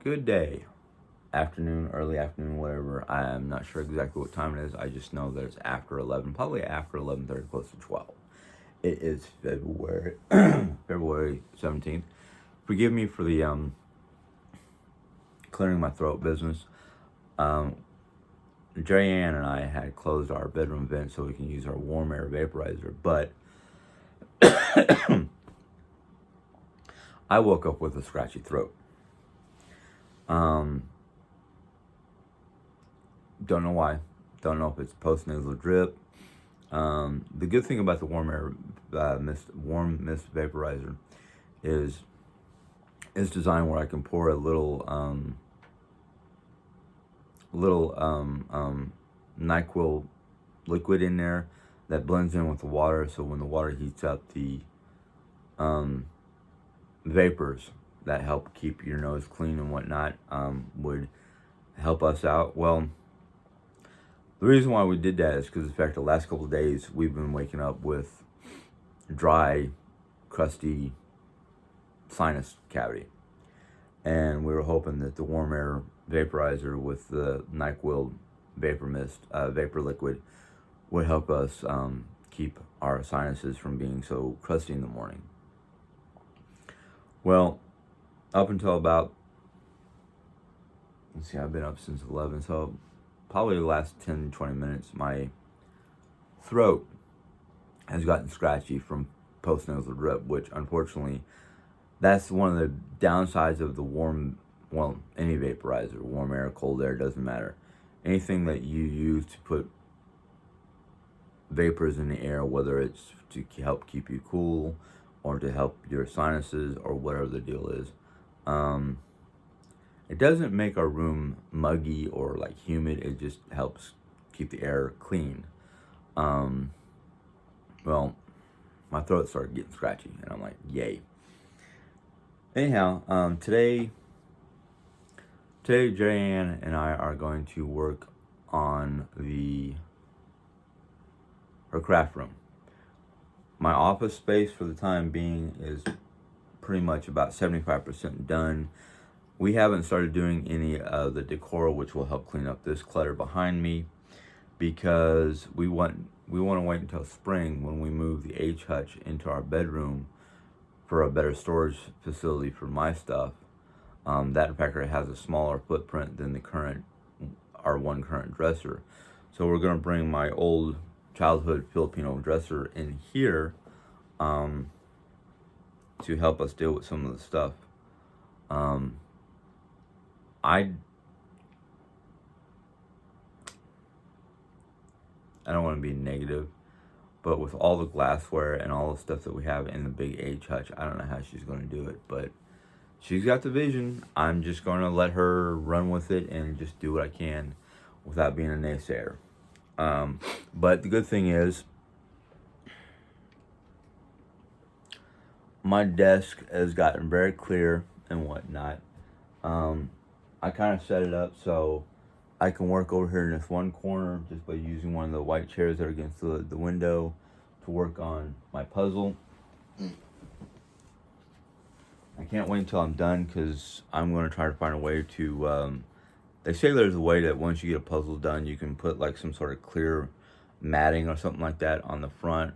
Good day, afternoon, early afternoon, whatever. I am not sure exactly what time it is. I just know that it's after 11, probably after 11:30, close to 12. It is February February 17th. Forgive me for the clearing my throat business. Jerry Ann and I had closed our bedroom vent so we can use our warm air vaporizer, but I woke up with a scratchy throat. Don't know why. Don't know if it's post-nasal drip. The good thing about the warm mist vaporizer is it's designed where I can pour a little NyQuil liquid in there that blends in with the water. So when the water heats up, the vapors that help keep your nose clean and whatnot would help us out. Well, the reason why we did that is because, in fact, the last couple of days we've been waking up with dry, crusty sinus cavity, and we were hoping that the warm air vaporizer with the NyQuil vapor mist, vapor liquid, would help us keep our sinuses from being so crusty in the morning. Well, up until about, let's see, I've been up since 11, so probably the last 10-20 minutes, my throat has gotten scratchy from post-nasal drip, which unfortunately, that's one of the downsides of the any vaporizer, warm air, cold air, doesn't matter. Anything that you use to put vapors in the air, whether it's to help keep you cool or to help your sinuses or whatever the deal is, it doesn't make our room muggy or like humid. It just helps keep the air clean. Well, my throat started getting scratchy, and I'm like, yay. Anyhow, today Jan and I are going to work on her craft room. My office space for the time being is pretty much about 75% done. We haven't started doing any of the decor, which will help clean up this clutter behind me, because we want to wait until spring when we move the H hutch into our bedroom for a better storage facility for my stuff. That in fact has a smaller footprint than our one current dresser. So we're gonna bring my old childhood Filipino dresser in here to help us deal with some of the stuff. I don't want to be negative, but with all the glassware and all the stuff that we have in the big H hutch, I don't know how she's going to do it, but she's got the vision. I'm just going to let her run with it and just do what I can without being a naysayer. But the good thing is, my desk has gotten very clear and whatnot. I kind of set it up so I can work over here in this one corner just by using one of the white chairs that are against the window to work on my puzzle. I can't wait until I'm done, because I'm going to try to find a way to, they say there's a way that once you get a puzzle done, you can put like some sort of clear matting or something like that on the front,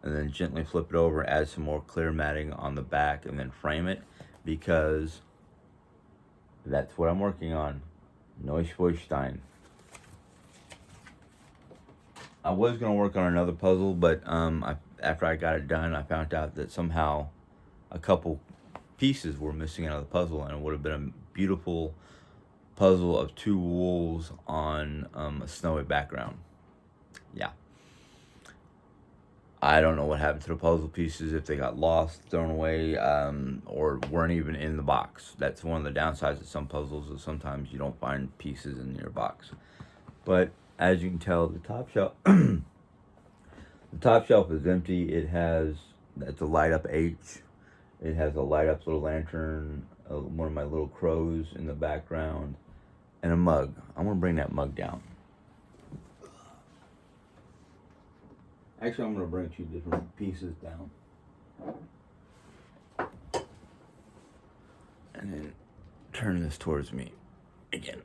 and then gently flip it over, add some more clear matting on the back, and then frame it, because that's what I'm working on. Neuschwanstein. I was going to work on another puzzle, but after I got it done, I found out that somehow a couple pieces were missing out of the puzzle, and it would have been a beautiful puzzle of two wolves on a snowy background. Yeah. I don't know what happened to the puzzle pieces, if they got lost, thrown away, or weren't even in the box. That's one of the downsides of some puzzles, is sometimes you don't find pieces in your box. But as you can tell, the top shelf the top shelf is empty. It's a light up H. It has a light up little lantern, one of my little crows in the background, and a mug. I'm gonna bring that mug down. Actually, I'm going to bring two different pieces down. And then turn this towards me again.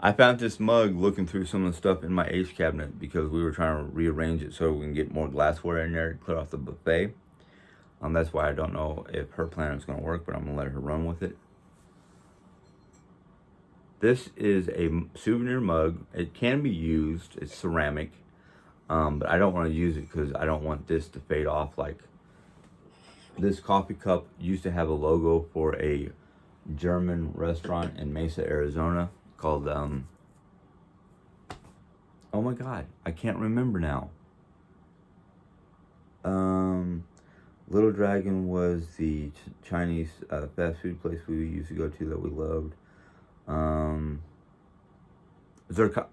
I found this mug looking through some of the stuff in my H cabinet because we were trying to rearrange it so we can get more glassware in there to clear off the buffet. That's why I don't know if her plan is going to work, but I'm going to let her run with it. This is a souvenir mug. It can be used. It's ceramic. But I don't want to use it because I don't want this to fade off. Like, this coffee cup used to have a logo for a German restaurant in Mesa, Arizona called, oh my God, I can't remember now. Little Dragon was the Chinese fast food place we used to go to that we loved. Zerkata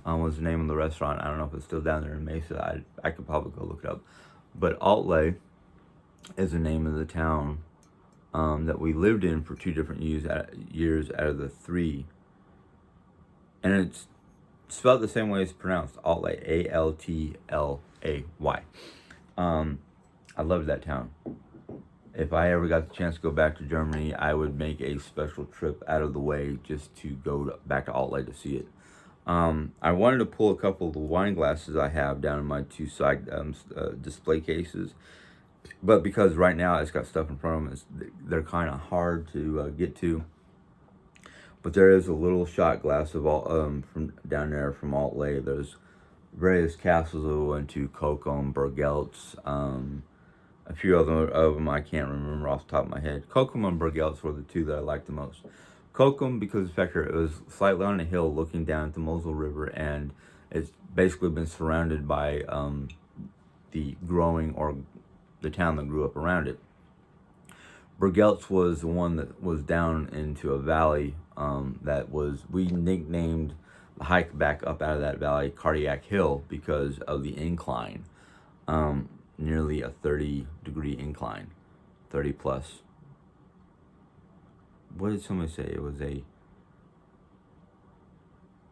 was the name of the restaurant. I don't know if it's still down there in Mesa. I could probably go look it up. But Altley is the name of the town that we lived in for 2 different years out of the 3. And it's spelled the same way it's pronounced, Altley, A-L-T-L-A-Y. I loved that town. If I ever got the chance to go back to Germany, I would make a special trip out of the way just to go back to Altley to see it. I wanted to pull a couple of the wine glasses I have down in my 2 side display cases. But because right now it's got stuff in front of them, they're kind of hard to get to. But there is a little shot glass of from down there from Altley. There's various castles I went to, Kokum, Bergeltz, a few other of them I can't remember off the top of my head. Kokum and Bergeltz were the 2 that I liked the most. Kokum because of the fact that it was slightly on a hill looking down at the Mosel River, and it's basically been surrounded by the town that grew up around it. Bergeltz was the one that was down into a valley we nicknamed the hike back up out of that valley Cardiac Hill because of the incline. Nearly a 30-degree incline, 30 plus. What did somebody say? It was a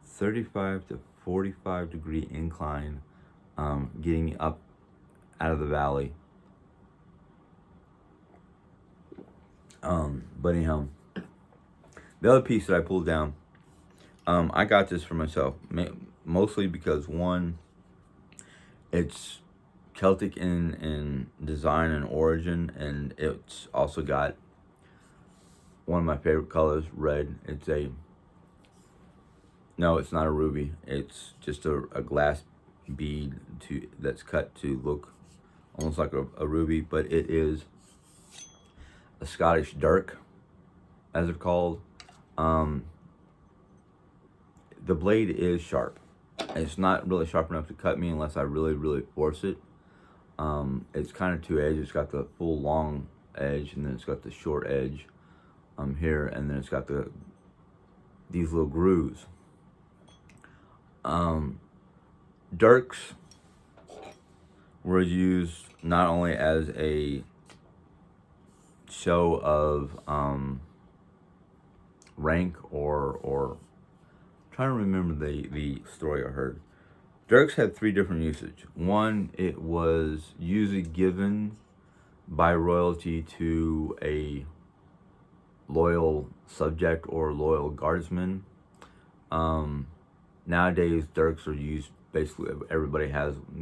35 to 45-degree incline getting up out of the valley. But anyhow, the other piece that I pulled down, I got this for myself, mostly because, one, it's Celtic in design and origin, and it's also got one of my favorite colors, red. No, it's not a ruby. It's just a glass bead that's cut to look almost like a ruby, but it is a Scottish dirk, as it's called. The blade is sharp. It's not really sharp enough to cut me unless I really, really force it. It's kind of 2-edged. It's got the full long edge, and then it's got the short edge here, and then it's got these little grooves. Dirks were used not only as a show of rank or trying to remember the story I heard. Dirks had 3 different usage. One, it was usually given by royalty to a loyal subject or loyal guardsman. Nowadays, dirks are used basically,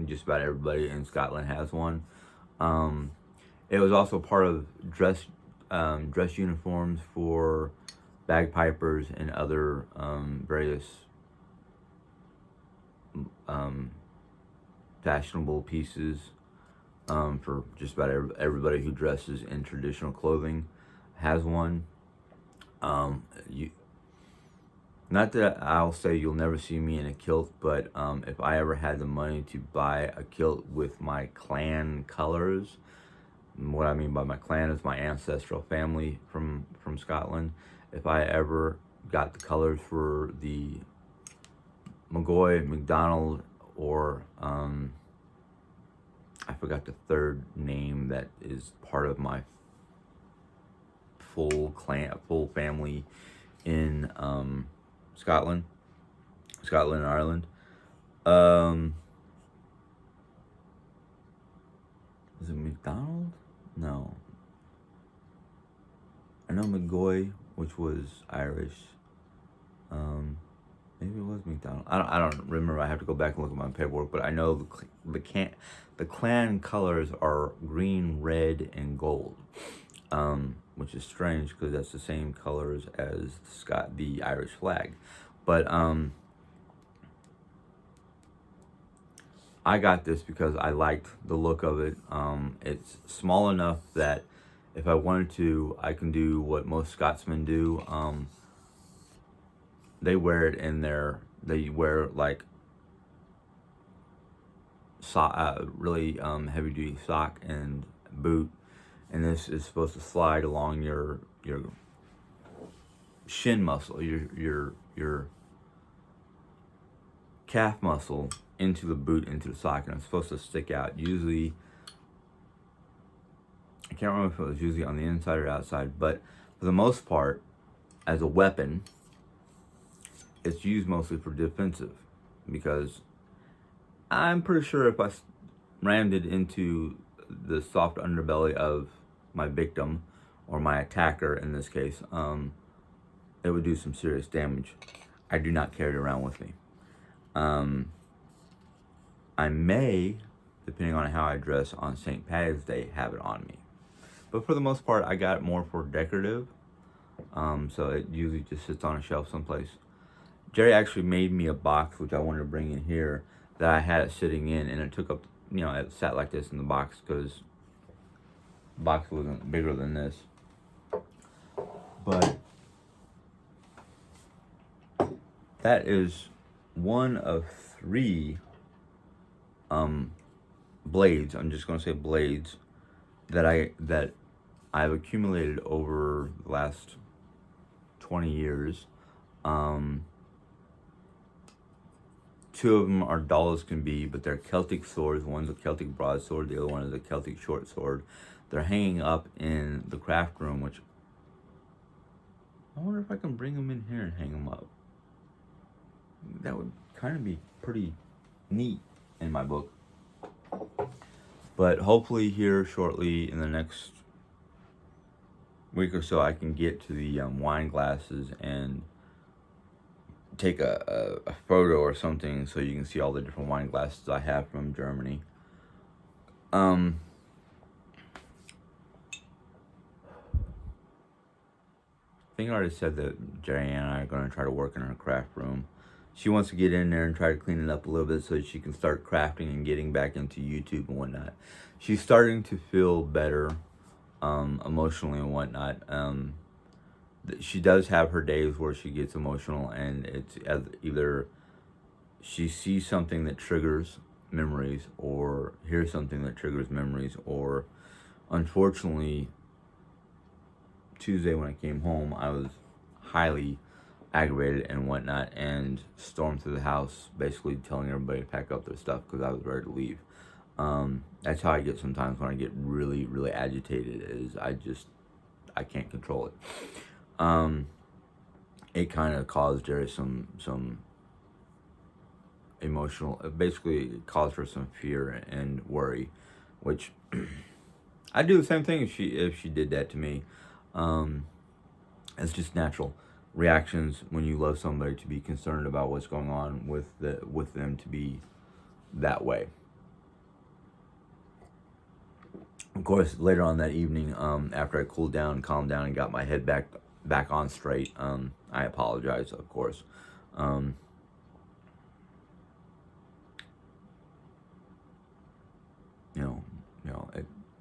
just about everybody in Scotland has one. It was also part of dress uniforms for bagpipers and other various fashionable pieces for just about everybody who dresses in traditional clothing has one. Not that I'll say you'll never see me in a kilt, but if I ever had the money to buy a kilt with my clan colors, what I mean by my clan is my ancestral family from Scotland. If I ever got the colors for the McGoy, McDonald, or I forgot the third name that is part of my full family in Scotland and Ireland. Is it McDonald? No. I know McGoy, which was Irish. Maybe it was McDonald. I don't remember. I have to go back and look at my paperwork. But I know the clan colors are green, red, and gold, which is strange because that's the same colors as the Irish flag. But I got this because I liked the look of it. It's small enough that if I wanted to, I can do what most Scotsmen do. They wear it in they wear like really heavy duty sock and boot, and this is supposed to slide along your shin muscle, your calf muscle into the boot, into the sock, and it's supposed to stick out. Usually, I can't remember if it was usually on the inside or outside, but for the most part, as a weapon, it's used mostly for defensive, because I'm pretty sure if I rammed it into the soft underbelly of my victim, or my attacker in this case, it would do some serious damage. I do not carry it around with me. I may, depending on how I dress on St. Patty's Day, have it on me. But for the most part, I got it more for decorative. So it usually just sits on a shelf someplace. Jerry actually made me a box, which I wanted to bring in here, that I had it sitting in, and it took up, it sat like this in the box because the box wasn't bigger than this. But that is one of 3 blades. I'm just going to say blades that I've accumulated over the last 20 years. 2 of them are dull as can be, but they're Celtic swords. One's a Celtic broadsword, the other one is a Celtic short sword. They're hanging up in the craft room, which I wonder if I can bring them in here and hang them up. That would kind of be pretty neat in my book. But hopefully here shortly in the next week or so, I can get to the wine glasses and take a photo or something so you can see all the different wine glasses I have from Germany. I think I already said that Jerry and I are going to try to work in her craft room. She wants to get in there and try to clean it up a little bit so that she can start crafting and getting back into YouTube and whatnot. She's starting to feel better emotionally and whatnot. She does have her days where she gets emotional, and it's either she sees something that triggers memories or hears something that triggers memories, or unfortunately Tuesday when I came home, I was highly aggravated and whatnot, and stormed through the house basically telling everybody to pack up their stuff because I was ready to leave. That's how I get sometimes when I get really, really agitated, is I can't control it. It kind of caused Jerry some emotional, basically it caused her some fear and worry, which I'd do the same thing if she did that to me. It's just natural reactions when you love somebody, to be concerned about what's going on with them, to be that way. Of course, later on that evening, after I calmed down and got my head back on straight, I apologize, of course.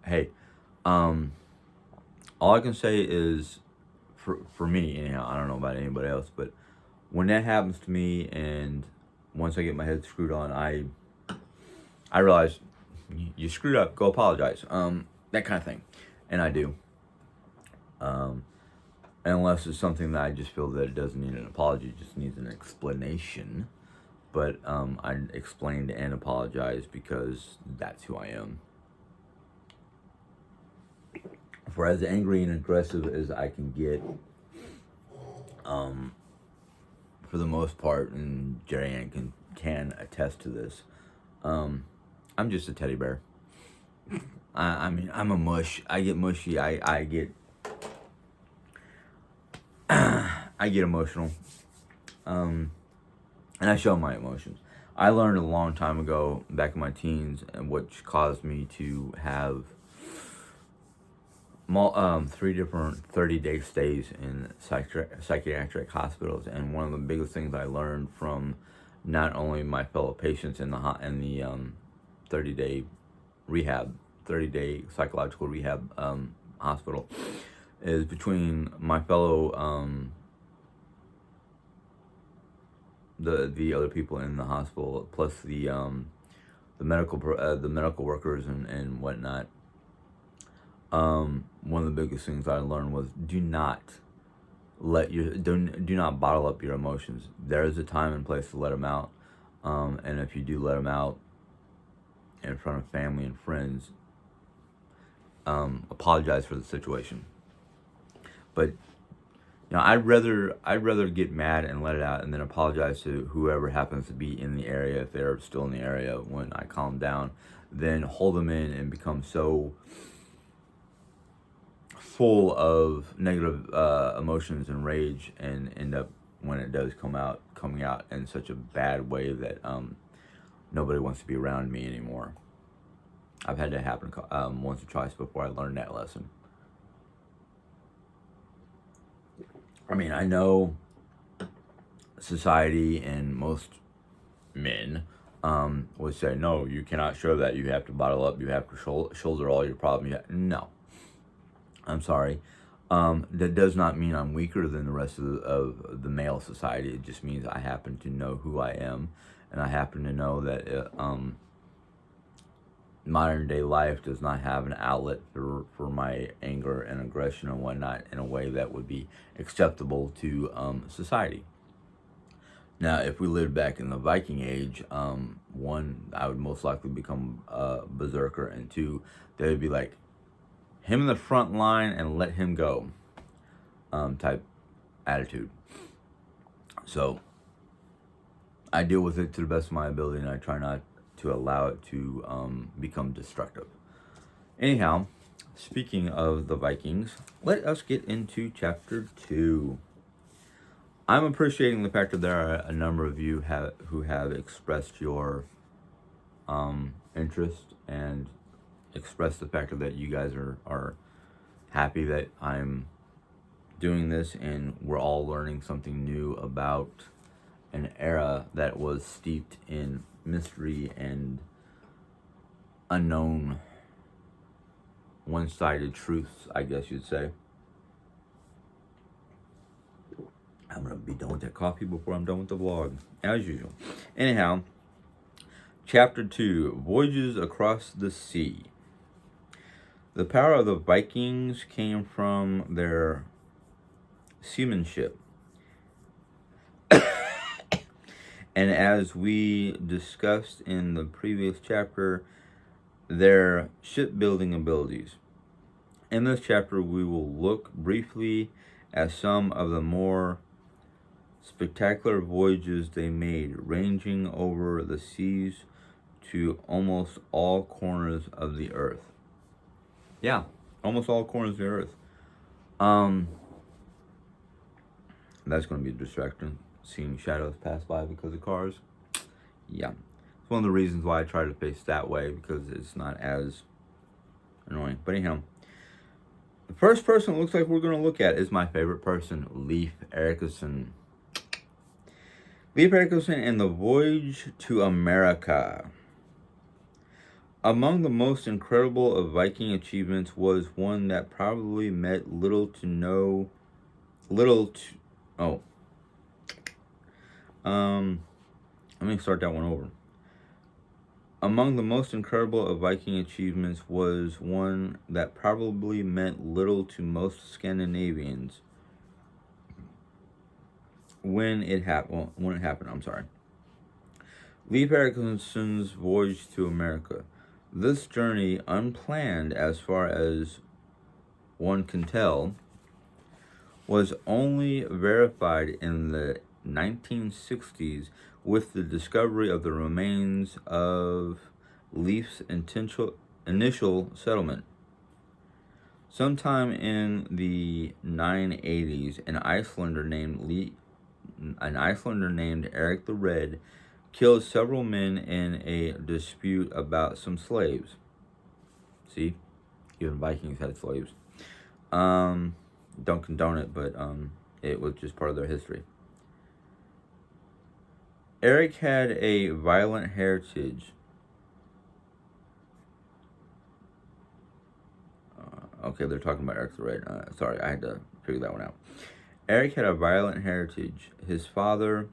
Hey, all I can say is, for me anyhow, I don't know about anybody else, but when that happens to me, and once I get my head screwed on, I realize, you screwed up, go apologize, that kind of thing, and I do. Unless it's something that I just feel that it doesn't need an apology, it just needs an explanation. But I explained and apologized because that's who I am. For as angry and aggressive as I can get, for the most part, and Jerry Ann can attest to this, I'm just a teddy bear. I mean, I'm a mush. I get mushy. I get I get emotional. And I show my emotions. I learned a long time ago, back in my teens, and which caused me to have 3 different 30-day stays in psychiatric hospitals. And one of the biggest things I learned from not only my fellow patients in the 30-day rehab, 30-day psychological rehab hospital, is between my fellow the other people in the hospital, plus the medical workers and whatnot. One of the biggest things I learned was do not bottle up your emotions. There is a time and place to let them out, and if you do let them out in front of family and friends, apologize for the situation. But I'd rather get mad and let it out, and then apologize to whoever happens to be in the area, if they're still in the area when I calm down, than hold them in and become so full of negative emotions and rage, and end up, when it does coming out in such a bad way that nobody wants to be around me anymore. I've had that happen once or twice before I learned that lesson. I mean, I know society and most men would say, no, you cannot show that. You have to bottle up. You have to shoulder all your problems. No. I'm sorry. That does not mean I'm weaker than the rest of the male society. It just means I happen to know who I am, and I happen to know that modern day life does not have an outlet for my anger and aggression and whatnot in a way that would be acceptable to society. Now, if we lived back in the Viking age, one, I would most likely become a berserker, and two, they would be like, him in the front line and let him go type attitude. So I deal with it to the best of my ability, and I try not to allow it to become destructive. Anyhow, speaking of the Vikings, let us get into chapter 2. I'm appreciating the fact that there are a number of you who have expressed your interest and expressed the fact that you guys are happy that I'm doing this, and we're all learning something new about an era that was steeped in mystery and unknown, one-sided truths, I guess you'd say. I'm going to be done with that coffee before I'm done with the vlog, as usual. Anyhow, chapter 2, Voyages Across the Sea. The power of the Vikings came from their seamanship. And as we discussed in the previous chapter, their shipbuilding abilities. In this chapter, we will look briefly at some of the more spectacular voyages they made, ranging over the seas to almost all corners of the earth. Yeah, almost all corners of the earth. That's going to be a distraction, seeing shadows pass by because of cars. Yeah, it's one of the reasons why I try to face that way, because it's not as annoying. But anyhow, the first person it looks like we're going to look at is my favorite person, Leif Erickson. Leif Erickson and the Voyage to America. Among the most incredible of Viking achievements was one that probably met little to no... Let me start that one over. Among the most incredible of Viking achievements was one that probably meant little to most Scandinavians when it happened. Leif Erickson's voyage to America. This journey, unplanned as far as one can tell, was only verified in the 1960s with the discovery of the remains of Leif's initial settlement. Sometime in the 980s, an Icelander named Eric the Red killed several men in a dispute about some slaves. See, even Vikings had slaves. Don't condone it, but it was just part of their history. Eric had a violent heritage. Okay, they're talking about Eric the Red. Sorry, I had to figure that one out. Eric had a violent heritage. His father,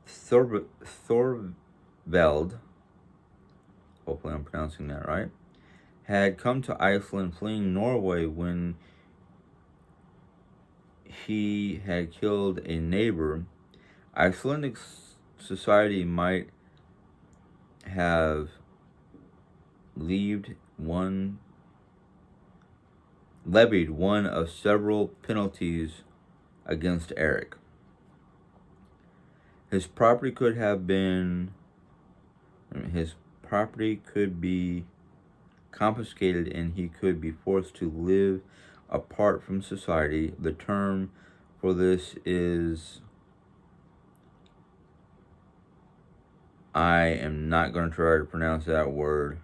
Thorvald, hopefully I'm pronouncing that right, had come to Iceland fleeing Norway when he had killed a neighbor. Icelandic society might have levied one of several penalties against Eric. His property could be confiscated, and he could be forced to live apart from society. The term for this is, I am not going to try to pronounce that word,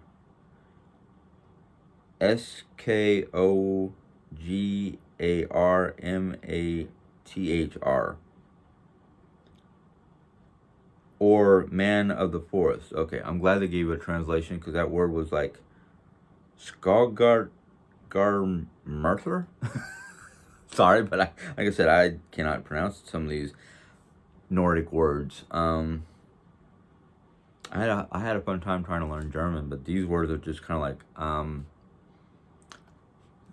Skoggarmathr, or man of the forest. Okay, I'm glad they gave you a translation, because that word was like Skoggarmathr. Sorry, but like I said, I cannot pronounce some of these Nordic words. I had a fun time trying to learn German, but these words are just kind of like,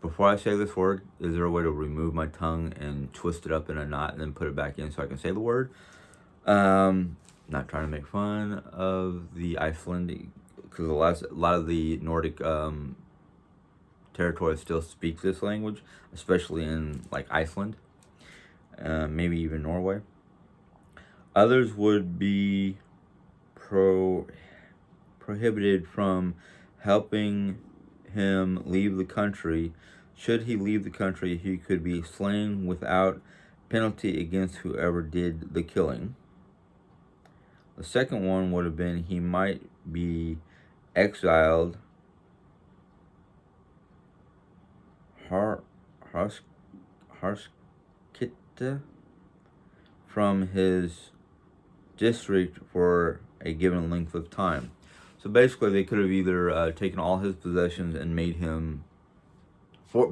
before I say this word, is there a way to remove my tongue and twist it up in a knot and then put it back in so I can say the word? Not trying to make fun of the Icelandic, because a lot of the Nordic territories still speak this language, especially in like Iceland, maybe even Norway. Others would be prohibited from helping him leave the country. Should he leave the country, he could be slain without penalty against whoever did the killing. The second one would have been he might be exiled Harskitta from his district for a given length of time. So basically, they could have either taken all his possessions and made him,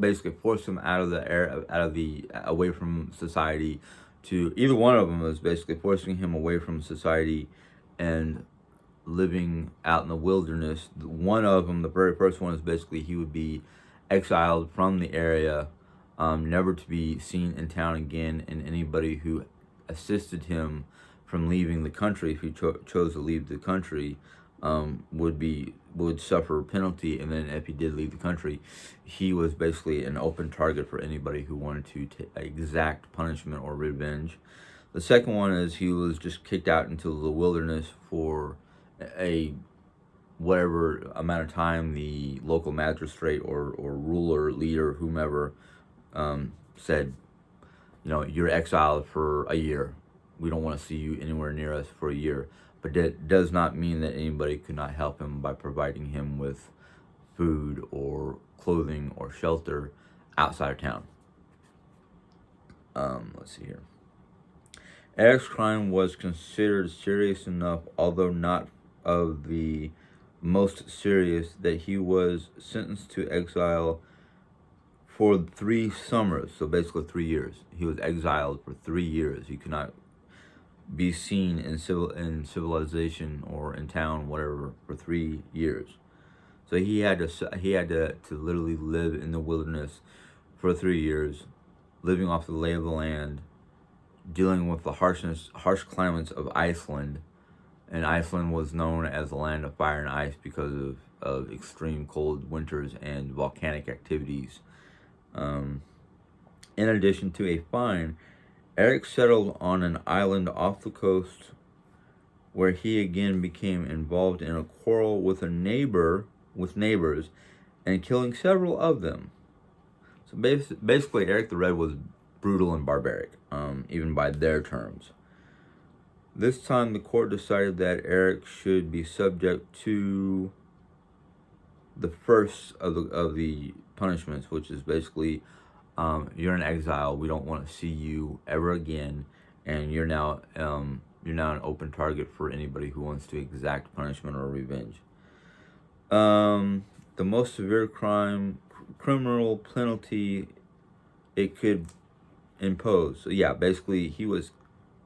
basically forced him away from society. To either one of them is basically forcing him away from society and living out in the wilderness. One of them, the very first one, is basically he would be exiled from the area, never to be seen in town again, and anybody who assisted him from leaving the country, if he chose to leave the country, would suffer a penalty. And then if he did leave the country, he was basically an open target for anybody who wanted to exact punishment or revenge. The second one is he was just kicked out into the wilderness for a whatever amount of time the local magistrate or ruler, leader, whomever, said, you're exiled for a year. We don't want to see you anywhere near us for a year. But that does not mean that anybody could not help him by providing him with food or clothing or shelter outside of town. Let's see here. Eric's crime was considered serious enough, although not of the most serious, that he was sentenced to exile for 3 summers. So basically 3 years. He was exiled for 3 years. He could not be seen in civilization or in town, whatever, for 3 years. So he had to literally live in the wilderness for 3 years, living off the lay of the land, dealing with the harsh climates of Iceland. And Iceland was known as the land of fire and ice because of extreme cold winters and volcanic activities. In addition to a fine, Eric settled on an island off the coast, where he again became involved in a quarrel with neighbors, and killing several of them. So basically, Eric the Red was brutal and barbaric, even by their terms. This time, the court decided that Eric should be subject to the first of the punishments, which is basically you're in exile. We don't want to see you ever again, and you're now an open target for anybody who wants to exact punishment or revenge. The most severe criminal penalty it could impose. So yeah, basically he was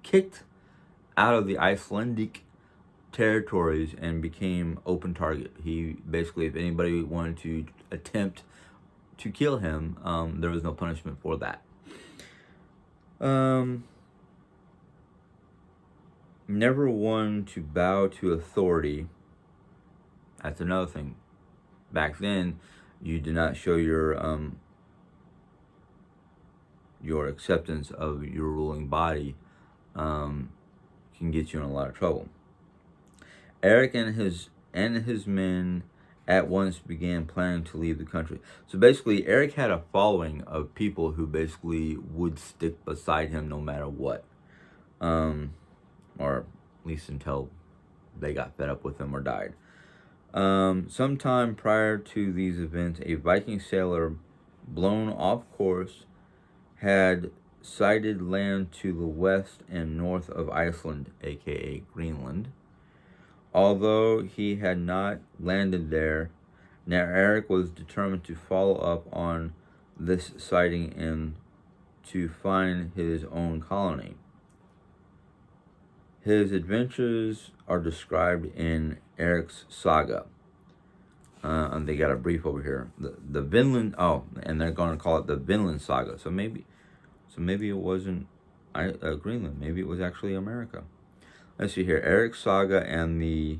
kicked out of the Icelandic territories and became open target. He basically, if anybody wanted to attempt to kill him, there was no punishment for that. Never one to bow to authority. That's another thing. Back then, you did not show your acceptance of your ruling body. Can get you in a lot of trouble. Eric and his men at once began planning to leave the country. So basically, Eric had a following of people who basically would stick beside him no matter what, or at least until they got fed up with him or died. Sometime prior to these events, a Viking sailor, blown off course, had sighted land to the west and north of Iceland, aka Greenland. Although he had not landed there, now Eric was determined to follow up on this sighting and to find his own colony. His adventures are described in Eric's saga. And they got a brief over here. The Vinland, and they're going to call it the Vinland saga. So maybe it wasn't Greenland. Maybe it was actually America. Let's see here. Eric's saga and the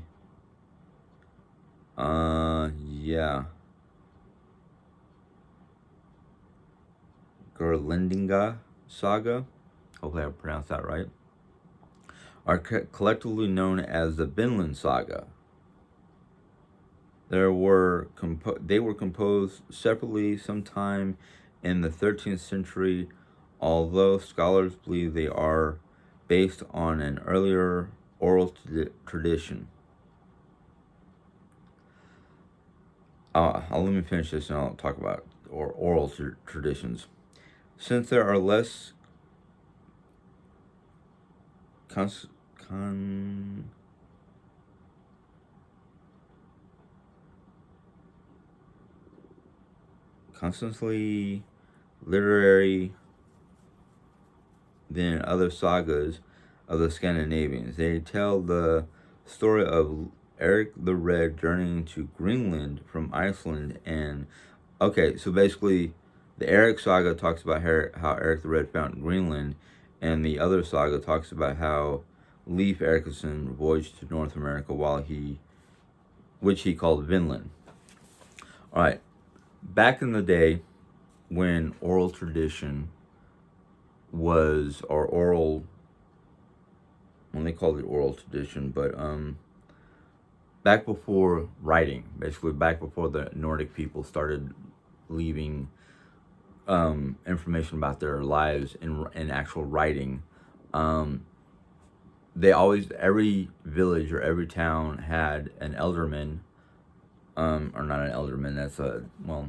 Gerlendinga saga, hopefully I pronounced that right, are collectively known as the Vinland saga. They were composed separately sometime in the 13th century, although scholars believe they are based on an earlier oral tradition. Let me finish this and I'll talk about oral traditions. Since there are less constantly literary than other sagas of the Scandinavians. They tell the story of Eric the Red journeying to Greenland from Iceland. And okay, so basically the Eric saga talks about how Eric the Red found Greenland, and the other saga talks about how Leif Erickson voyaged to North America which he called Vinland. All right, back in the day when oral tradition was, or oral, when they called it oral tradition, but back before writing, basically back before the Nordic people started leaving information about their lives in actual writing, every village or every town had an elderman, or not an elderman,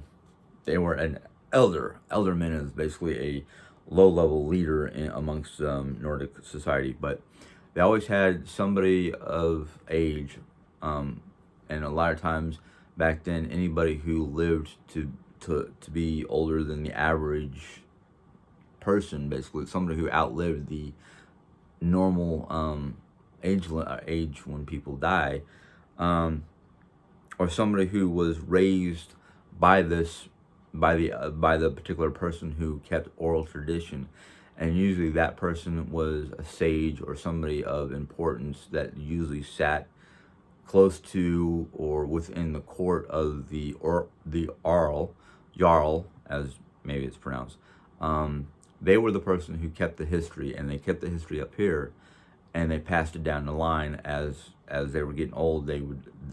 they were an elder. Elderman is basically a low-level leader amongst Nordic society, but they always had somebody of age, and a lot of times back then, anybody who lived to be older than the average person, basically somebody who outlived the normal age when people die, or somebody who was raised by the particular person who kept oral tradition. And usually that person was a sage or somebody of importance that usually sat close to or within the court of the Jarl, as maybe it's pronounced. They were the person who kept the history, and they kept the history up here, and they passed it down the line. As they were getting old,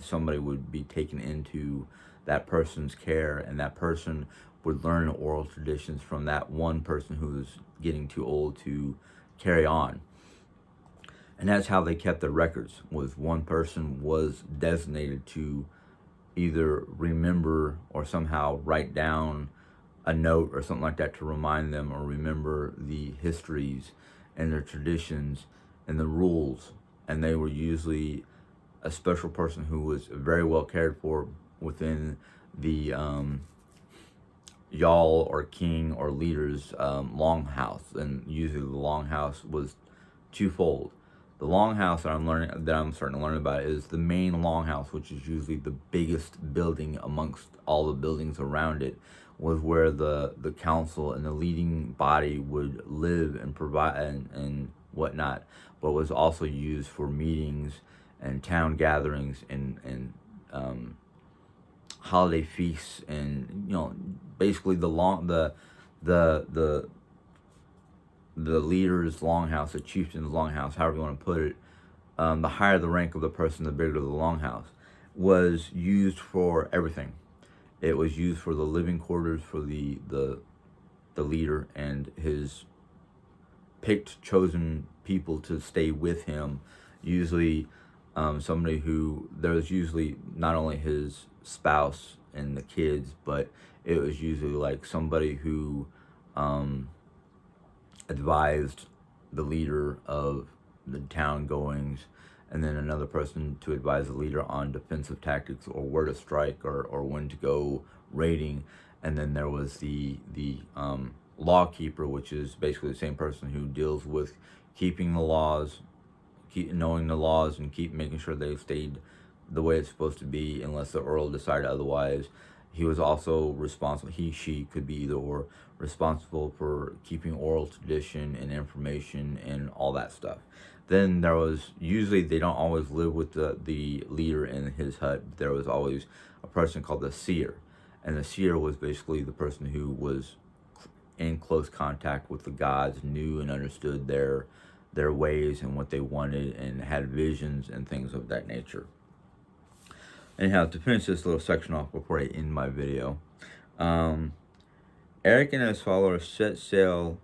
somebody would be taken into that person's care, and that person would learn oral traditions from that one person who was getting too old to carry on. And that's how they kept their records, was one person was designated to either remember or somehow write down a note or something like that to remind them or remember the histories and their traditions and the rules. And they were usually a special person who was very well cared for within the Jarl or king or leader's longhouse. And usually the longhouse was twofold. The longhouse that I'm starting to learn about is the main longhouse, which is usually the biggest building amongst all the buildings around it, was where the council and the leading body would live and provide and whatnot, but was also used for meetings and town gatherings and holiday feasts, and basically the leader's longhouse, the chieftain's longhouse, however you want to put it, the higher the rank of the person, the bigger the longhouse, was used for everything. It was used for the living quarters for the leader and his picked, chosen people to stay with him. Usually somebody who, there was usually not only his spouse and the kids, but it was usually like somebody who advised the leader of the town goings, and then another person to advise the leader on defensive tactics or where to strike or when to go raiding. And then there was the law keeper, which is basically the same person who deals with keeping the laws, knowing the laws, and keep making sure they stayed the way it's supposed to be unless the earl decided otherwise. He was also responsible, she could be either or, responsible for keeping oral tradition and information and all that stuff. Then there was, usually they don't always live with the leader in his hut. There was always a person called the seer. And the seer was basically the person who was in close contact with the gods, knew and understood their ways and what they wanted, and had visions and things of that nature. Anyhow, to finish this little section off before I end my video, Eric and his followers set sail,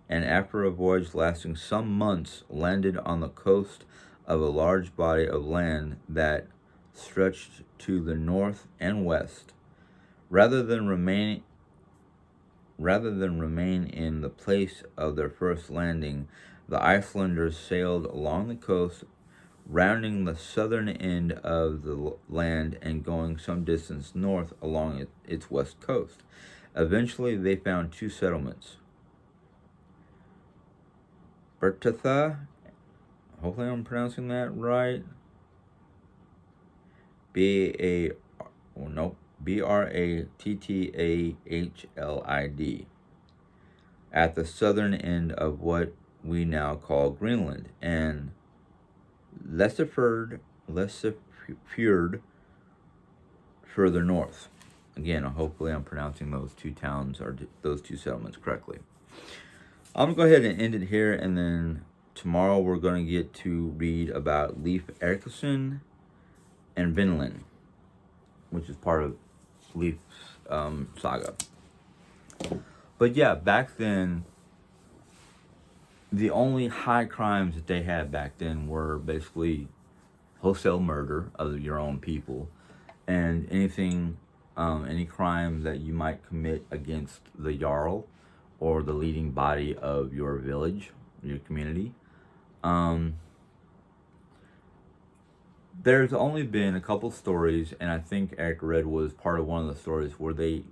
and after a voyage lasting some months, landed on the coast of a large body of land that stretched to the north and west. Rather than remain in the place of their first landing, the Icelanders sailed along the coast, rounding the southern end of the land and going some distance north along its west coast. Eventually, they found two settlements. Bertatha, hopefully I'm pronouncing that right. Brattalid, at the southern end of what we now call Greenland, and Lesefjord further north. Again, hopefully I'm pronouncing those two towns or those two settlements correctly. I'm going to go ahead and end it here, and then tomorrow we're going to get to read about Leif Erickson and Vinland, which is part of Leif's saga. But yeah, back then, the only high crimes that they had back then were basically wholesale murder of your own people, and anything, any crime that you might commit against the Jarl or the leading body of your village, your community. There's only been a couple stories, and I think Eric read was part of one of the stories where that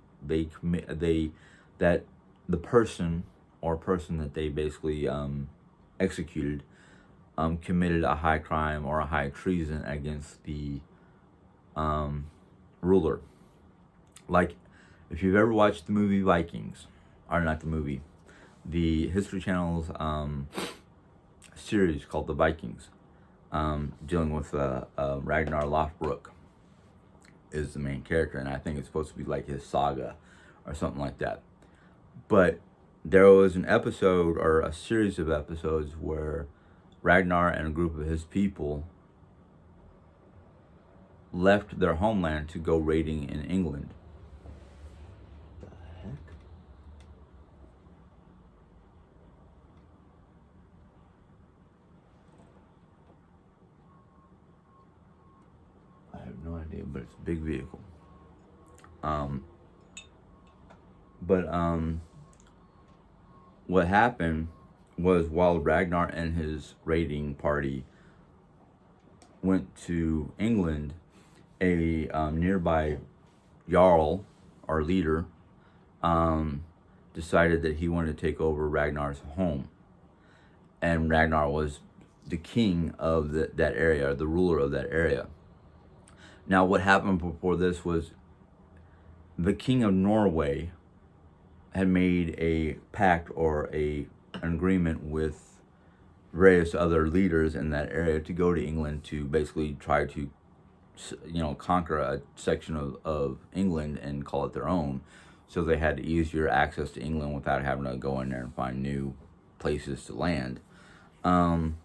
the person that they basically executed committed a high crime or a high treason against the ruler. Like, if you've ever watched the movie Vikings, or not the movie, the History Channel's series called The Vikings, dealing with Ragnar Lothbrok is the main character, and I think it's supposed to be like his saga or something like that. But there was an episode or a series of episodes where Ragnar and a group of his people left their homeland to go raiding in England. The heck? I have no idea, but it's a big vehicle. But what happened was, while Ragnar and his raiding party went to England, a nearby jarl, or leader, decided that he wanted to take over Ragnar's home. And Ragnar was the king of that area, the ruler of that area. Now, what happened before this was the king of Norway had made a pact or an agreement with various other leaders in that area to go to England to basically try to, conquer a section of England and call it their own. So they had easier access to England without having to go in there and find new places to land. And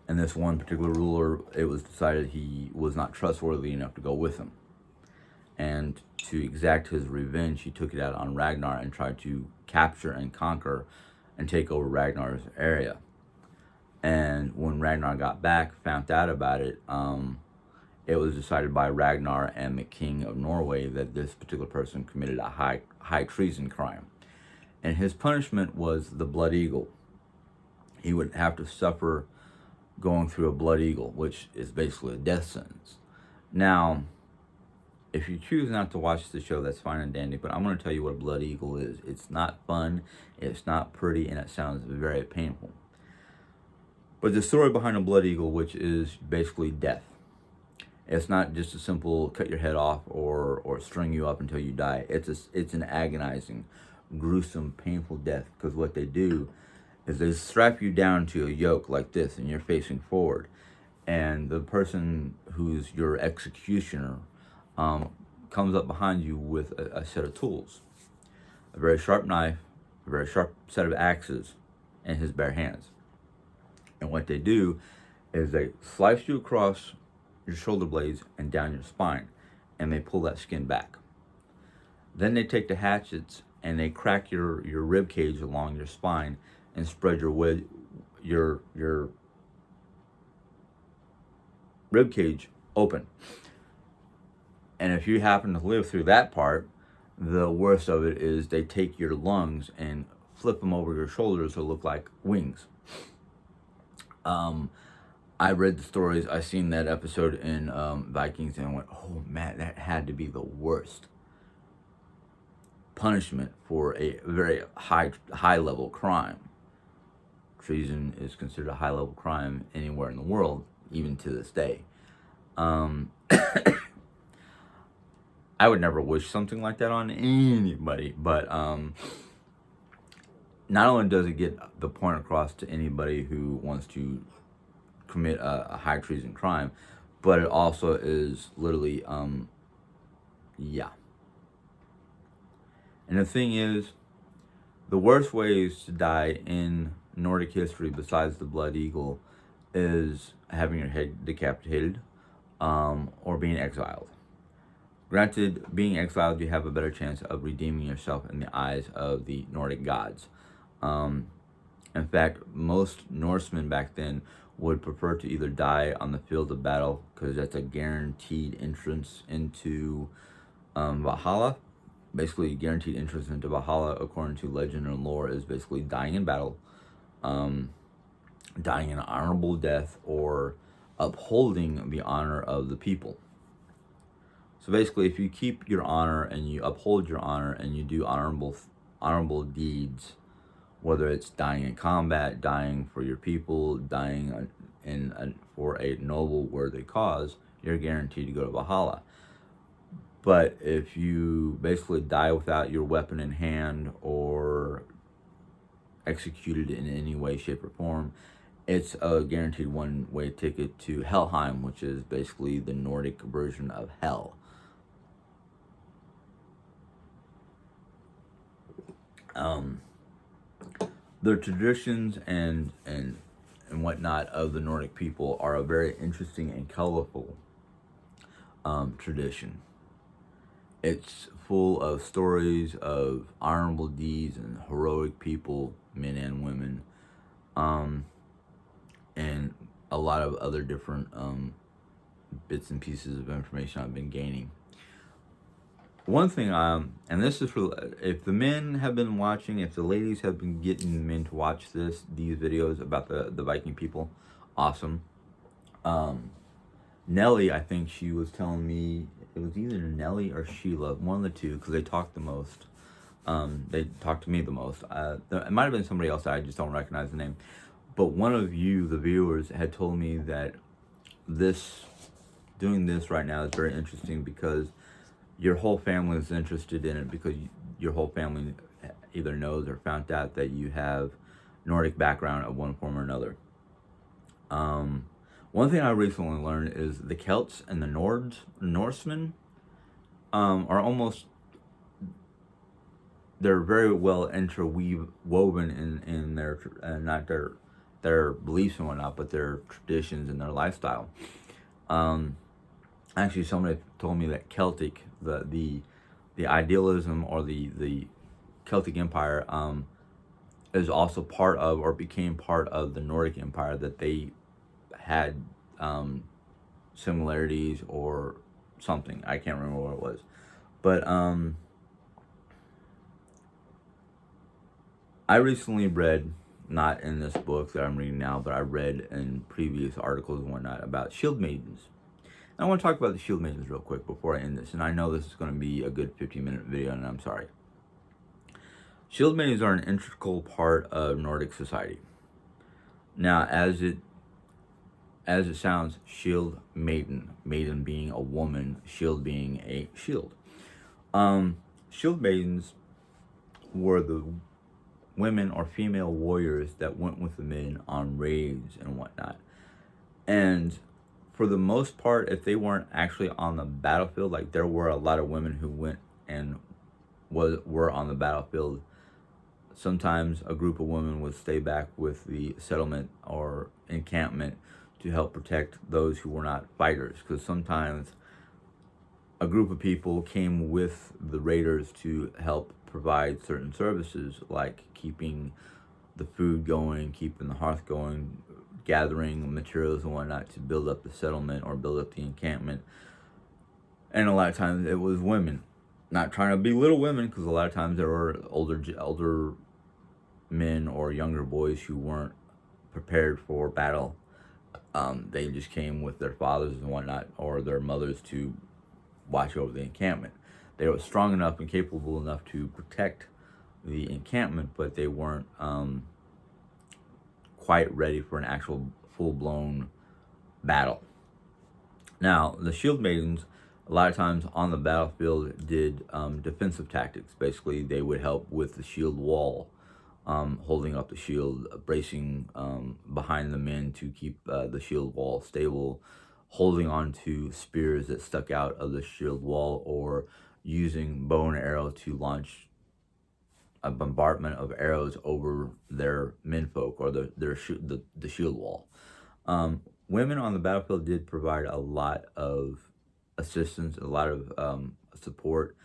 this one particular ruler, it was decided he was not trustworthy enough to go with him. And to exact his revenge, he took it out on Ragnar and tried to capture and conquer and take over Ragnar's area. And when Ragnar got back, found out about it, it was decided by Ragnar and the king of Norway that this particular person committed a high treason crime. And his punishment was the blood eagle. He would have to suffer going through a blood eagle, which is basically a death sentence. Now, if you choose not to watch the show, that's fine and dandy, but I'm going to tell you what a blood eagle is. It's not fun, it's not pretty, and it sounds very painful. But the story behind a blood eagle, which is basically death. It's not just a simple cut your head off or string you up until you die. It's an agonizing, gruesome, painful death, because what they do is they strap you down to a yoke like this, and you're facing forward. And the person who's your executioner comes up behind you with a set of tools. A very sharp knife, a very sharp set of axes in his bare hands. And what they do is they slice you across your shoulder blades and down your spine, and they pull that skin back. Then they take the hatchets and they crack your rib cage along your spine and spread your rib cage open. And if you happen to live through that part, the worst of it is they take your lungs and flip them over your shoulders to look like wings. I read the stories. I seen that episode in Vikings, and I went, oh man, that had to be the worst punishment for a very high level crime. Treason is considered a high level crime anywhere in the world, even to this day. I would never wish something like that on anybody, but not only does it get the point across to anybody who wants to commit a high treason crime, but it also is literally, yeah. And the thing is, the worst ways to die in Nordic history, besides the blood eagle, is having your head decapitated, or being exiled. Granted, being exiled, you have a better chance of redeeming yourself in the eyes of the Nordic gods. In fact, most Norsemen back then would prefer to either die on the field of battle, because that's a guaranteed entrance into Valhalla. Basically, guaranteed entrance into Valhalla, according to legend and lore, is basically dying in battle, dying an honorable death, or upholding the honor of the people. So basically, if you keep your honor and you uphold your honor and you do honorable deeds, whether it's dying in combat, dying for your people, dying for a noble, worthy cause, you're guaranteed to go to Valhalla. But if you basically die without your weapon in hand or executed in any way, shape, or form, it's a guaranteed one-way ticket to Helheim, which is basically the Nordic version of hell. The traditions and whatnot of the Nordic people are very interesting and colorful. tradition. It's full of stories of honorable deeds and heroic people, men and women, and a lot of other different bits and pieces of information I've been gaining. One thing, and this is for if the men have been watching, if the ladies have been getting the men to watch these videos about the Viking people, awesome. Nellie, I think she was telling me it was either Nellie or Sheila, one of the two, because they talked the most. They talked to me the most. It might have been somebody else. I just don't recognize the name. But one of you, the viewers, had told me that doing this right now is very interesting because your whole family is interested in it because your whole family either knows or found out that you have Nordic background of one form or another. One thing I recently learned is the Celts and the Norsemen, are almost, they're very well interwoven in their, not their beliefs and whatnot, but their traditions and their lifestyle. Actually, somebody told me that Celtic, the idealism or the Celtic Empire, is also part of or became part of the Nordic Empire, that they had similarities or something. I can't remember what it was. But I recently read, not in this book that I'm reading now, but I read in previous articles and whatnot about shield maidens. And I want to talk about the shield maidens real quick before I end this. And I know this is going to be a good 15-minute video, and I'm sorry. Shield maidens are an integral part of Nordic society. Now, as it sounds, shield maiden, maiden being a woman, shield being a shield. Shield maidens were the women or female warriors that went with the men on raids and whatnot. And for the most part, if they weren't actually on the battlefield, like there were a lot of women who went and were on the battlefield. Sometimes a group of women would stay back with the settlement or encampment to help protect those who were not fighters, because sometimes a group of people came with the raiders to help provide certain services, like keeping the food going, keeping the hearth going, gathering materials and whatnot to build up the settlement or build up the encampment. And a lot of times it was women. Not trying to belittle women, because a lot of times there were older men or younger boys who weren't prepared for battle. They just came with their fathers and whatnot, or their mothers, to watch over the encampment. They were strong enough and capable enough to protect the encampment, but they weren't quite ready for an actual full-blown battle. Now, the shield maidens, a lot of times on the battlefield, did defensive tactics. Basically, they would help with the shield wall, holding up the shield, bracing behind the men to keep the shield wall stable, holding on to spears that stuck out of the shield wall, or using bow and arrow to launch a bombardment of arrows over their menfolk or the shield wall. Women on the battlefield did provide a lot of assistance, a lot of support,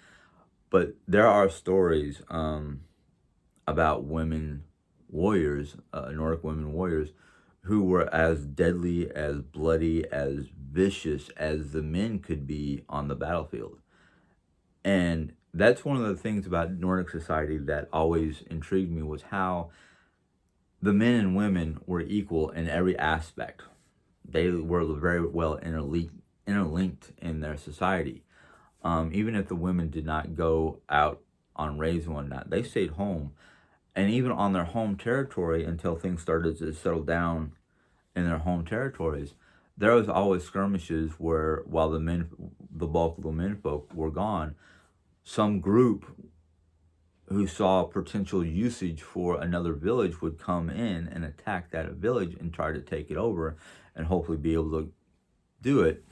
but there are stories about women warriors, Nordic women warriors, who were as deadly, as bloody, as vicious as the men could be on the battlefield. And that's one of the things about Nordic society that always intrigued me, was how the men and women were equal in every aspect. They were very well interlinked in their society. Even if the women did not go out on raids and whatnot, they stayed home. And even on their home territory, until things started to settle down in their home territories, there was always skirmishes where, while the bulk of the menfolk were gone, some group who saw potential usage for another village would come in and attack that village and try to take it over, and hopefully be able to do it,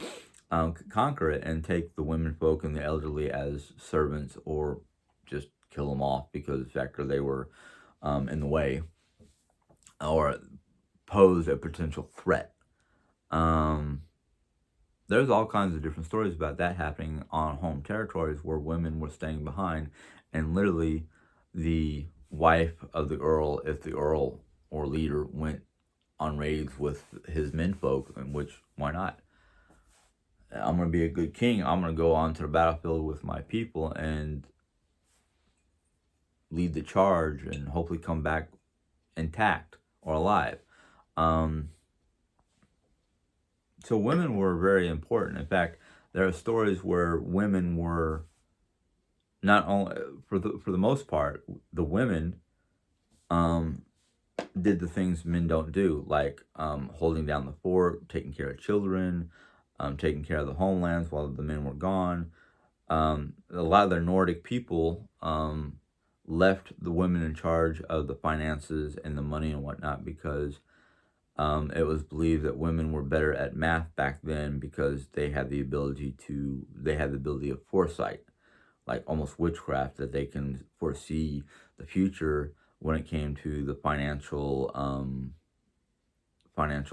conquer it, and take the womenfolk and the elderly as servants, or just kill them off because of the fact that they were in the way or pose a potential threat. there's all kinds of different stories about that happening on home territories where women were staying behind, and literally the wife of the earl, if the earl or leader went on raids with his menfolk, in which why not? I'm gonna be a good king. I'm gonna go onto the battlefield with my people and lead the charge, and hopefully come back intact or alive. Um, so women were very important. In fact, there are stories where women were not only for the most part, the women um, did the things men don't do, like holding down the fort, taking care of children, taking care of the homelands while the men were gone. A lot of the Nordic people left the women in charge of the finances and the money and whatnot because it was believed that women were better at math back then because they had the ability of foresight, like almost witchcraft, that they can foresee the future when it came to the financial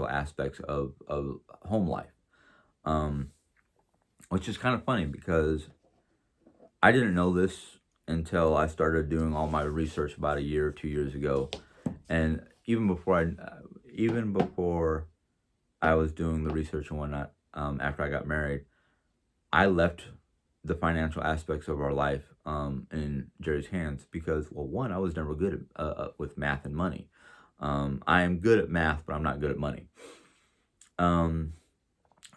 aspects of home life. Um, which is kind of funny because I didn't know this until I started doing all my research about a year or 2 years ago, and even before I was doing the research and whatnot, after I got married, I left the financial aspects of our life in Jerry's hands because, well, one, I was never good with math and money. I am good at math, but I'm not good at money.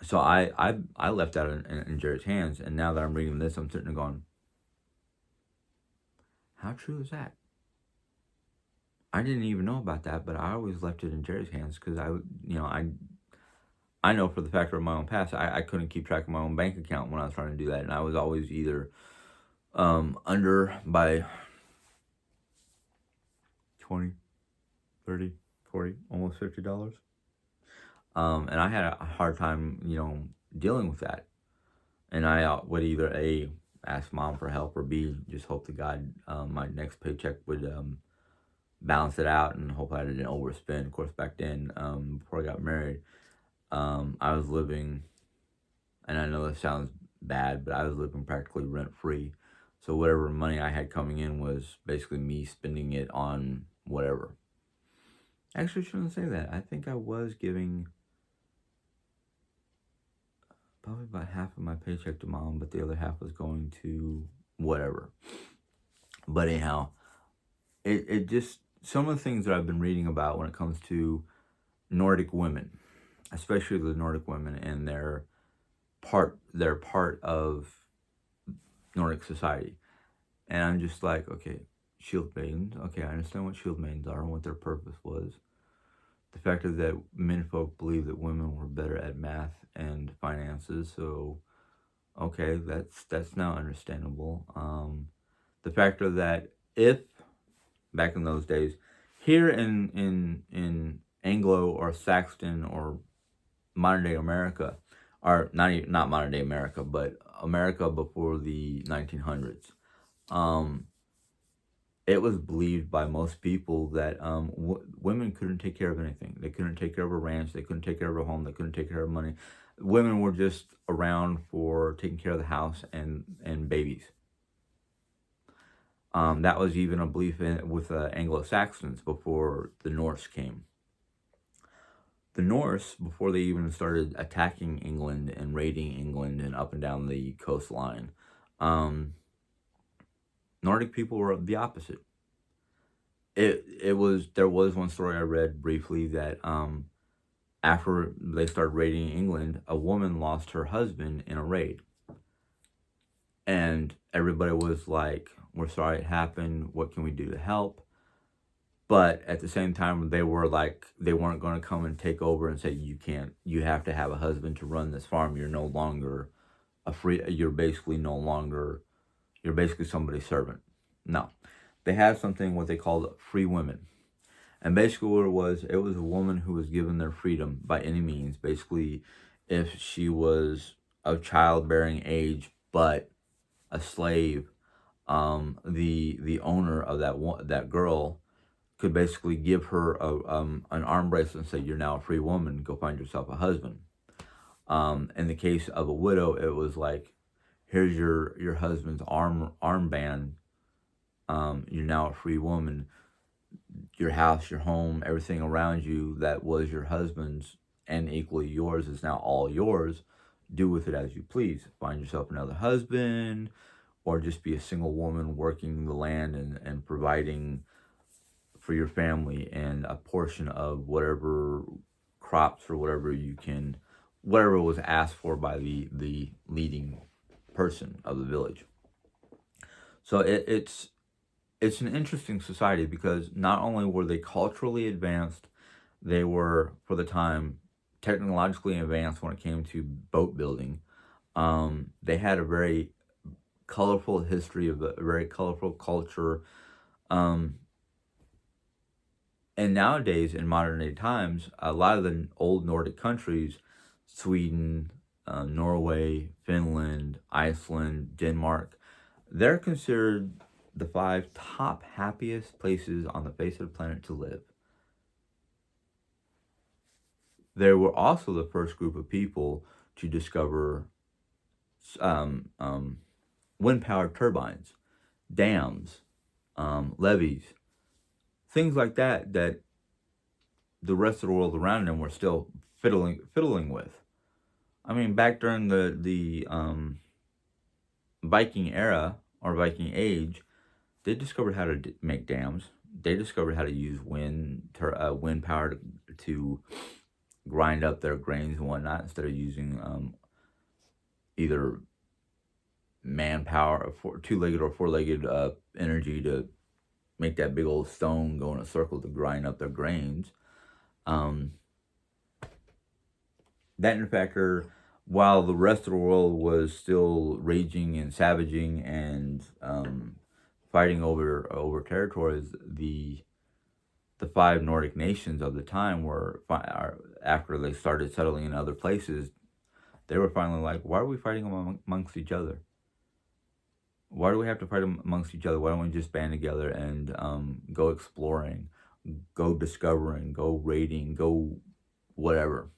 So I left that in Jerry's hands, and now that I'm reading this, I'm sitting there going, how true is that? I didn't even know about that, but I always left it in Jerry's hands because I know for the fact of my own past, I couldn't keep track of my own bank account when I was trying to do that, and I was always either under by 20, 30, 40, almost $50. And I had a hard time, dealing with that. And I would either A, ask mom for help, or B, just hope to God my next paycheck would balance it out, and hopefully I didn't overspend. Of course, back then, before I got married, I was living, and I know this sounds bad, but I was living practically rent free. So whatever money I had coming in was basically me spending it on whatever. Actually, I shouldn't say that. I think I was giving probably about half of my paycheck to mom, but the other half was going to whatever. But anyhow, it just, some of the things that I've been reading about when it comes to Nordic women, especially the Nordic women and they're part of Nordic society. And I'm just like, okay, shield maidens. Okay, I understand what shield maidens are and what their purpose was. The fact is that menfolk believe that women were better at math and finances, so okay, that's now understandable. The factor that if back in those days, here in Anglo or Saxon or modern day America, or not modern day America, but America before the 1900s, it was believed by most people that women couldn't take care of anything. They couldn't take care of a ranch. They couldn't take care of a home. They couldn't take care of money. Women were just around for taking care of the house and babies. That was even a belief with Anglo-Saxons before the Norse came. The Norse, before they even started attacking England and raiding England and up and down the coastline, Nordic people were the opposite. There was one story I read briefly that after they started raiding England, a woman lost her husband in a raid. And everybody was like, we're sorry it happened. What can we do to help? But at the same time, they weren't going to come and take over and say, you have to have a husband to run this farm. You're no longer you're basically somebody's servant. No. They had something, what they called free women. And basically what it was a woman who was given their freedom by any means. Basically, if she was of childbearing age, but a slave, the owner of that girl could basically give her an arm bracelet and say, you're now a free woman, go find yourself a husband. In the case of a widow, it was like, here's your husband's armband. You're now a free woman. Your house, your home, everything around you that was your husband's and equally yours is now all yours. Do with it as you please. Find yourself another husband, or just be a single woman working the land and providing for your family and a portion of whatever crops or whatever you can, whatever was asked for by the leading person of the village. So it's an interesting society because not only were they culturally advanced, they were, for the time, technologically advanced when it came to boat building. They had a very colorful history, of a very colorful culture. Um, and nowadays, in modern day times, a lot of the old Nordic countries, Sweden, Norway, Finland, Iceland, Denmark, they're considered the 5 top happiest places on the face of the planet to live. They were also the first group of people to discover wind-powered turbines, dams, levees, things like that that the rest of the world around them were still fiddling with. I mean, back during the Viking era or Viking age, they discovered how to make dams. They discovered how to use wind power to grind up their grains and whatnot instead of using either manpower, two-legged or four-legged energy to make that big old stone go in a circle to grind up their grains. That in factor, while the rest of the world was still raging and savaging and fighting over territories, the 5 Nordic nations of the time were, after they started settling in other places, they were finally like, why are we fighting amongst each other? Why do we have to fight amongst each other? Why don't we just band together and go exploring, go discovering, go raiding, go whatever?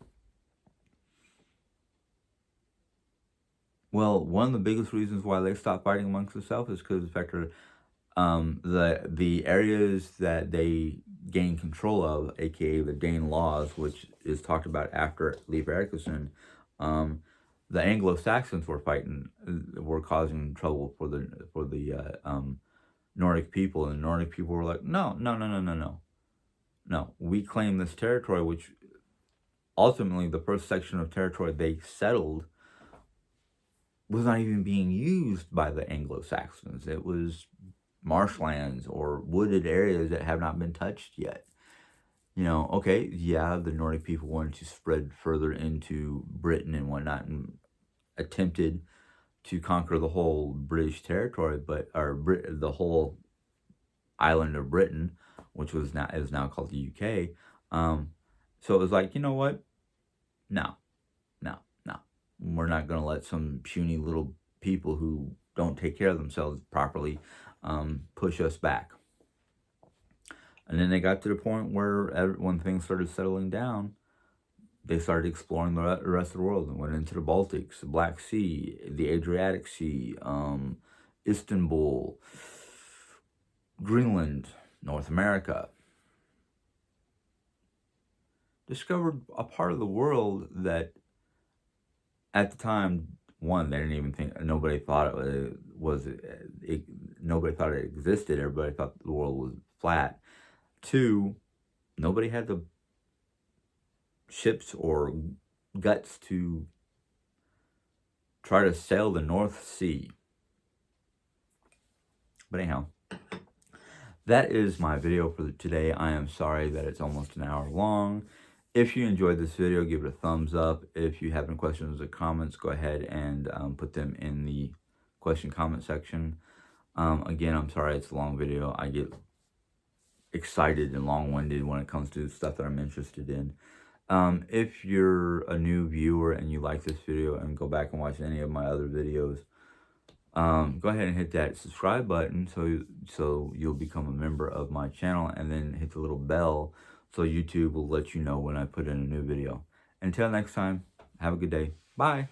Well, one of the biggest reasons why they stopped fighting amongst themselves is because of the fact that the areas that they gained control of, aka the Dane laws, which is talked about after Leif Erickson, the Anglo-Saxons were causing trouble for the Nordic people, and the Nordic people were like, no, we claim this territory, which ultimately the first section of territory they settled was not even being used by the Anglo-Saxons. It was marshlands or wooded areas that have not been touched yet. Okay, yeah, the Nordic people wanted to spread further into Britain and whatnot and attempted to conquer the whole British territory, the whole island of Britain, which is now called the UK. So it was like, you know what? No. We're not going to let some puny little people who don't take care of themselves properly push us back. And then they got to the point where when things started settling down, they started exploring the rest of the world and went into the Baltics, the Black Sea, the Adriatic Sea, Istanbul, Greenland, North America. Discovered a part of the world that at the time, one, they didn't even think, nobody thought nobody thought it existed. Everybody thought the world was flat. 2, nobody had the ships or guts to try to sail the North Sea. But anyhow, that is my video for today. I am sorry that it's almost an hour long. If you enjoyed this video, give it a thumbs up. If you have any questions or comments, go ahead and put them in the comment section. Again, I'm sorry it's a long video. I get excited and long-winded when it comes to stuff that I'm interested in. If you're a new viewer and you like this video and go back and watch any of my other videos, go ahead and hit that subscribe button so you'll become a member of my channel, and then hit the little bell so YouTube will let you know when I put in a new video. Until next time, Have a good day. Bye.